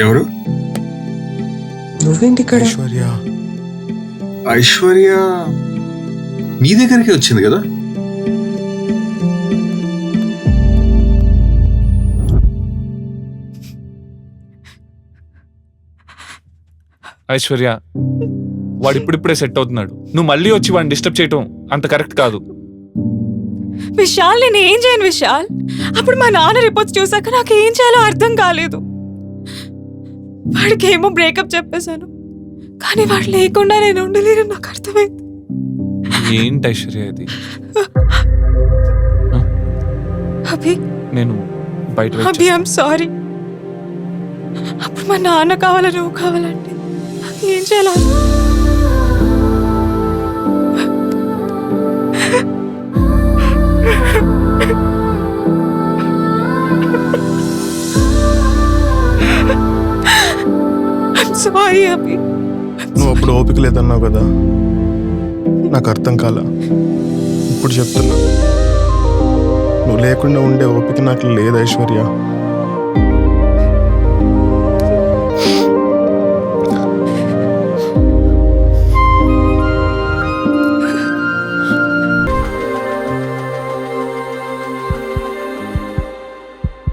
ఎవరు? నువ్వేంటి ఇక్కడ? ఐశ్వర్య. ఐశ్వర్య మీ దగ్గరికి వచ్చింది కదా? ఐశ్వర్య, వాడు ఇప్పుడిప్పుడే సెట్ అవుతున్నాడు. నువ్వు మళ్ళీ వచ్చి వాడిని డిస్టర్బ్ చేయటం అంత కరెక్ట్ కాదు. విశాల్, నేను ఏం చేయను విశాల్. అప్పుడు మా నాన్న రిపోర్ట్స్ చూసాక నాకు ఏం చేయాలో అర్థం కాలేదు. వాడికి ఏమో బ్రేకప్ చెప్పేశాను, కానీ వాడు లేకుండా నేను ఉండలేను. నాకు అర్థమైంది. ఏంటి ఐశ్వర్య ఇది? అభి, నేను బయట wait అభి, ఐమ్ సారీ. అప్పుడు మా నాన్న కావాలా నువ్వు కావాలంటే నాకు ఏం చేయాలో సారీ అభి. నువ్వు అప్పుడు ఓపిక లేదన్నావు కదా, నాకు అర్థం కాల. ఇప్పుడు చెప్తున్నా, నువ్వు లేకుండా ఉండే ఓపిక నాకు లేదు ఐశ్వర్య.